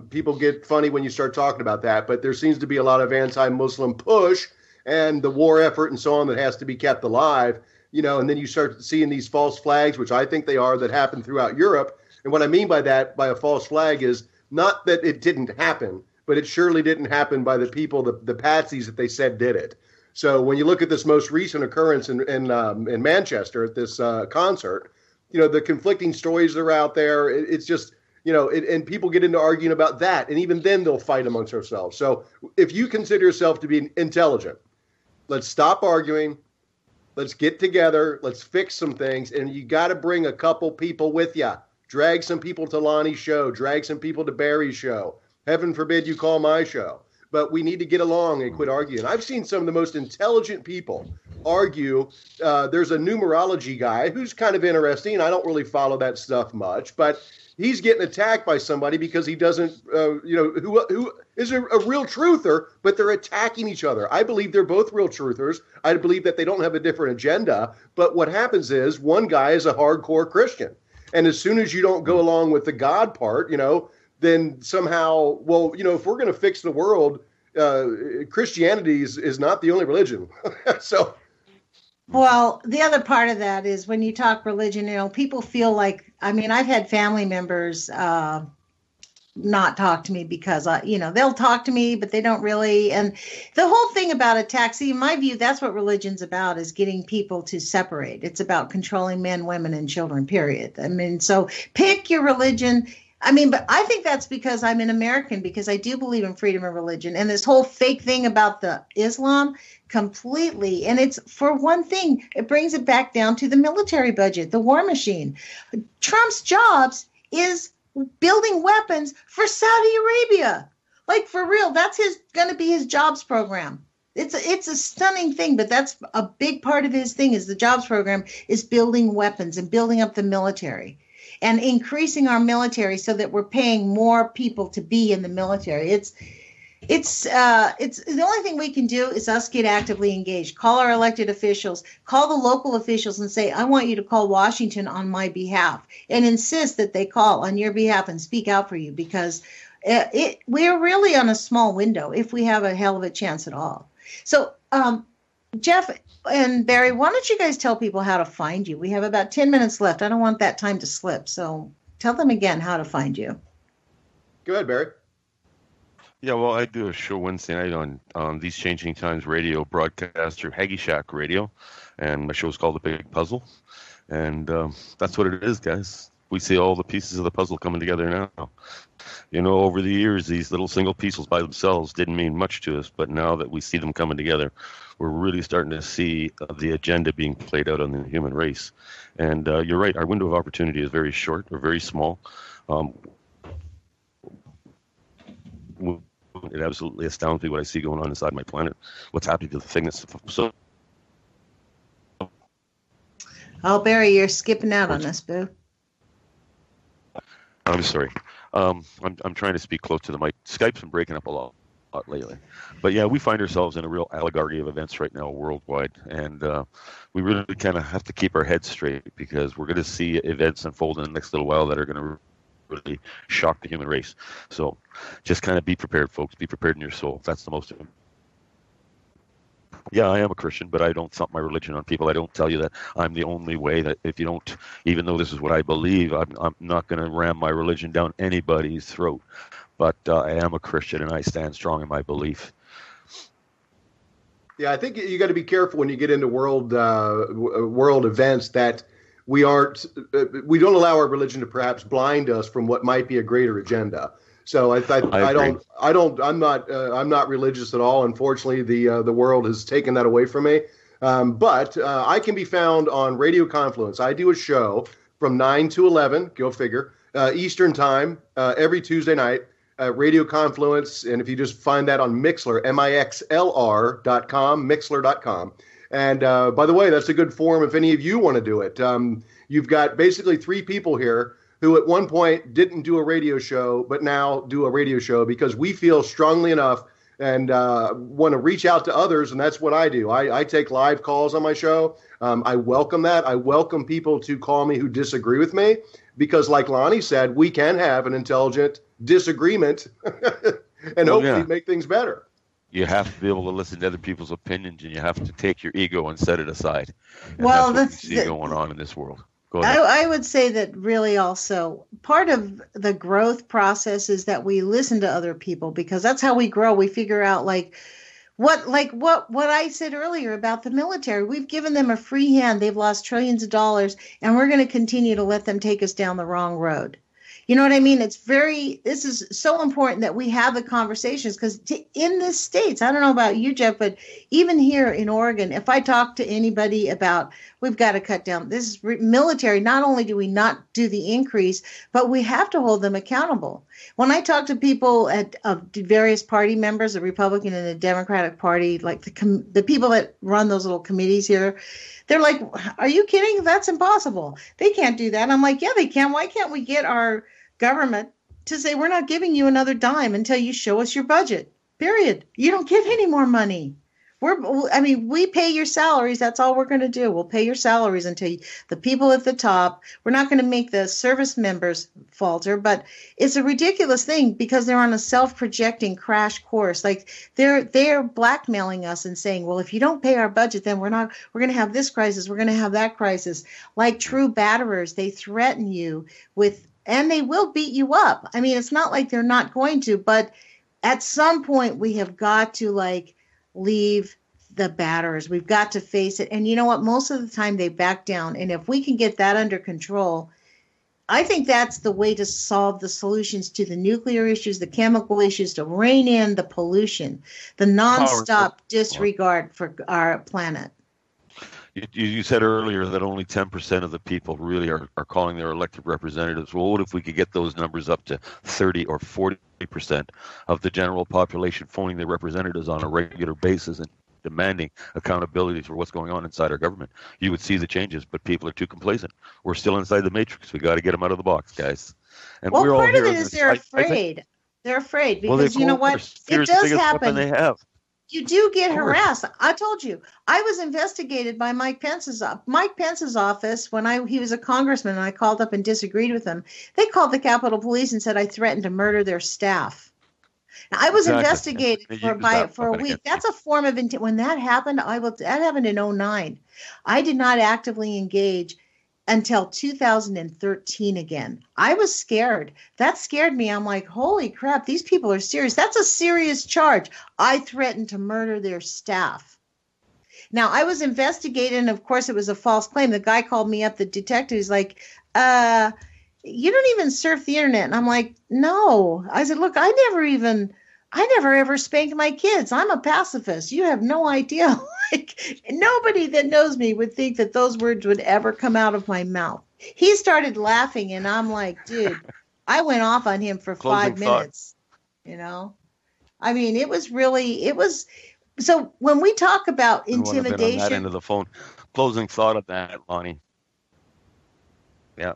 People get funny when you start talking about that, but there seems to be a lot of anti-Muslim push and the war effort and so on that has to be kept alive. And then you start seeing these false flags, which I think they are, that happen throughout Europe. And what I mean by that, by a false flag, is not that it didn't happen, but it surely didn't happen by the people, the patsies that they said did it. So when you look at this most recent occurrence in Manchester at this concert, the conflicting stories that are out there, it's just, and people get into arguing about that. And even then they'll fight amongst ourselves. So if you consider yourself to be intelligent, let's stop arguing. Let's get together. Let's fix some things. And you got to bring a couple people with you. Drag some people to Lonnie's show. Drag some people to Barry's show. Heaven forbid you call my show. but we need to get along and quit arguing. I've seen some of the most intelligent people argue. There's a numerology guy who's kind of interesting. I don't really follow that stuff much, but he's getting attacked by somebody because he doesn't, who is a real truther, but they're attacking each other. I believe they're both real truthers. I believe that they don't have a different agenda. But what happens is one guy is a hardcore Christian. And as soon as you don't go along with the God part, then somehow, if we're going to fix the world, Christianity is not the only religion. So. Well, the other part of that is when you talk religion, people feel like, I've had family members not talk to me because, they'll talk to me, but they don't really. And the whole thing about attacks, in my view, that's what religion's about, is getting people to separate. It's about controlling men, women, and children, period. So pick your religion. But I think that's because I'm an American, because I do believe in freedom of religion. And this whole fake thing about the Islam, completely. And it's, for one thing, it brings it back down to the military budget, the war machine. Trump's jobs is building weapons for Saudi Arabia. Like, for real, that's going to be his jobs program. It's a stunning thing, but that's a big part of his thing, is the jobs program is building weapons and building up the military and increasing our military so that we're paying more people to be in the military. It's the only thing we can do is us get actively engaged. Call our elected officials, call the local officials and say, I want you to call Washington on my behalf, and insist that they call on your behalf and speak out for you, because we're really on a small window if we have a hell of a chance at all. So, Jeff and Barry, why don't you guys tell people how to find you? We have about 10 minutes left. I don't want that time to slip. So tell them again how to find you. Go ahead, Barry. Yeah, well, I do a show Wednesday night on These Changing Times radio, broadcast through Haggy Shack Radio, and my show's called The Big Puzzle, and that's what it is, guys. We see all the pieces of the puzzle coming together now. Over the years, these little single pieces by themselves didn't mean much to us, but now that we see them coming together, we're really starting to see the agenda being played out on the human race. And you're right, our window of opportunity is very short or very small. It absolutely astounds me what I see going on inside my planet. What's happening to the thing that's so. Oh, Barry, you're skipping out on us, boo. I'm sorry. I'm trying to speak close to the mic. Skype's been breaking up a lot lately. But yeah, we find ourselves in a real allegory of events right now worldwide. And we really kind of have to keep our heads straight, because we're going to see events unfold in the next little while that are going to really shock the human race. So just kind of be prepared, folks. Be prepared in your soul. That's the most important. Yeah, I am a Christian, but I don't thump my religion on people. I don't tell you that I'm the only way. That if you don't, even though this is what I believe, I'm not going to ram my religion down anybody's throat. But I am a Christian, and I stand strong in my belief. Yeah, I think you got to be careful when you get into world events that we don't allow our religion to perhaps blind us from what might be a greater agenda. So I'm not religious at all. Unfortunately, the world has taken that away from me. But I can be found on Radio Confluence. I do a show from 9 to 11, go figure, Eastern time, every Tuesday night. Radio Confluence, and if you just find that on Mixler, mixlr.com, mixler.com. And by the way, that's a good forum if any of you want to do it. You've got basically three people here who at one point didn't do a radio show, but now do a radio show because we feel strongly enough and want to reach out to others, and that's what I do. I take live calls on my show. I welcome that. I welcome people to call me who disagree with me because, like Lonnie said, we can have an intelligent disagreement and hopefully make things better. You have to be able to listen to other people's opinions, and you have to take your ego and set it aside. And well, that's what we see going on in this world. I would say that really also part of the growth process is that we listen to other people, because that's how we grow. We figure out what I said earlier about the military. We've given them a free hand. They've lost trillions of dollars, and we're going to continue to let them take us down the wrong road. You know what I mean? This is so important that we have the conversations, because in the States, I don't know about you, Jeff, but even here in Oregon, if I talk to anybody about, we've got to cut down, this is military, not only do we not do the increase, but we have to hold them accountable. When I talk to people of various party members, the Republican and the Democratic Party, like the people that run those little committees here, they're like, are you kidding? That's impossible. They can't do that. I'm like, yeah, they can. Why can't we get our government to say, we're not giving you another dime until you show us your budget, period. You don't get any more money. We pay your salaries. That's all we're going to do. We'll pay your salaries until the people at the top, we're not going to make the service members falter, but it's a ridiculous thing because they're on a self-projecting crash course. Like they're blackmailing us and saying, well, if you don't pay our budget, then we're going to have this crisis. We're going to have that crisis. Like true batterers, they threaten you and they will beat you up. I mean, it's not like they're not going to, but at some point we have got to leave the batterers. We've got to face it. And you know what? Most of the time they back down. And if we can get that under control, I think that's the way to solve the solutions to the nuclear issues, the chemical issues, to rein in the pollution, the nonstop disregard for our planet. You said earlier that only 10% of the people really are calling their elected representatives. Well, what if we could get those numbers up to 30 or 40% of the general population phoning their representatives on a regular basis and demanding accountability for what's going on inside our government? You would see the changes, but people are too complacent. We're still inside the matrix. We got to get them out of the box, guys. And well, we're part all of it is they're afraid. They're afraid because you know what? It does happen. They have. You do get harassed. I told you. I was investigated by Mike Pence's office when he was a congressman, and I called up and disagreed with him. They called the Capitol Police and said I threatened to murder their staff. Now, I was investigated for a week. That's a form of intent. When that happened, that happened in 2009. I did not actively engage until 2013 again. I was scared. That scared me. I'm like, holy crap, these people are serious. That's a serious charge. I threatened to murder their staff. Now, I was investigated, and of course, it was a false claim. The guy called me up, the detective, he's like, you don't even surf the internet. And I'm like, no. I said, look, I never ever spanked my kids. I'm a pacifist. You have no idea. Nobody that knows me would think that those words would ever come out of my mouth. He started laughing, and I'm like, dude, I went off on him for 5 minutes. You know, I mean, it was. So when we talk about intimidation, on that end of the phone. Closing thought of that, Lonnie. Yeah.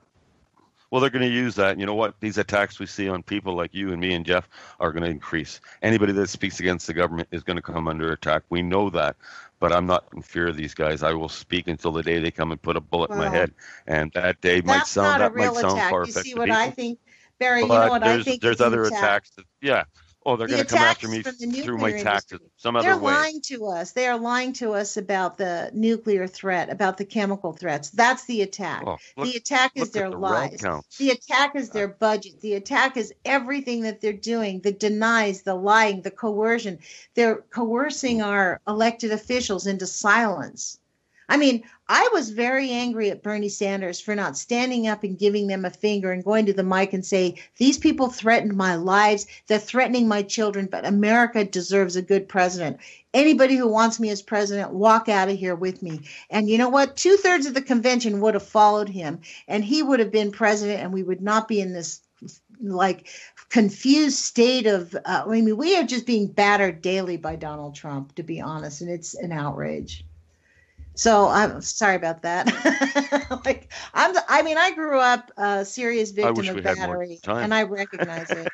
Well, they're going to use that. You know what? These attacks we see on people like you and me and Jeff are going to increase. Anybody that speaks against the government is going to come under attack. We know that. But I'm not in fear of these guys. I will speak until the day they come and put a bullet in my head. And that day might sound far-fetched. You see what I think, Barry? But you know what I think? There's other attacks. Oh, they're going to come after me through my taxes some other way. They're lying to us. They are lying to us about the nuclear threat, about the chemical threats. That's the attack. The attack is their lies. The attack is their budget. The attack is everything that they're doing, the denies, the lying, the coercion. They're coercing our elected officials into silence. I mean, I was very angry at Bernie Sanders for not standing up and giving them a finger and going to the mic and say, these people threatened my lives. They're threatening my children, but America deserves a good president. Anybody who wants me as president, walk out of here with me. And you know what? 2/3 of the convention would have followed him, and he would have been president, and we would not be in this confused state of, we are just being battered daily by Donald Trump, to be honest, and it's an outrage. So I'm sorry about that. I grew up a serious victim of battery, and I recognize it.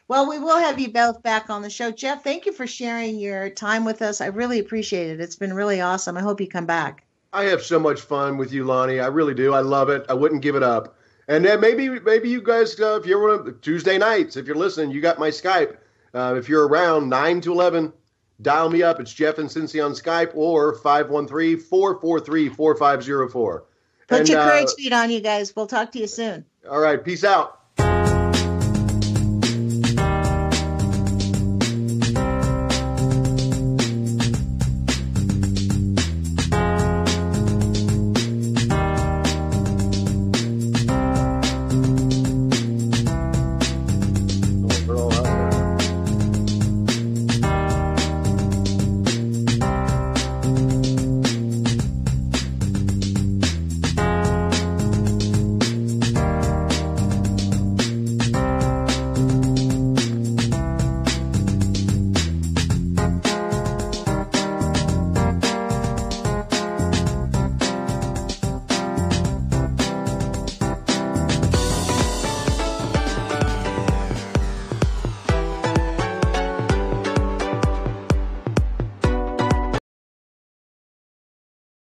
Well, we will have you both back on the show. Jeff, thank you for sharing your time with us. I really appreciate it. It's been really awesome. I hope you come back. I have so much fun with you, Lonnie. I really do. I love it. I wouldn't give it up. And then maybe you guys, if you ever want Tuesday nights, if you're listening, you got my Skype. If you're around 9 to 11. Dial me up. It's Jeff InCincy on Skype or 513-443-4504. Put your courage feet on, you guys. We'll talk to you soon. All right. Peace out.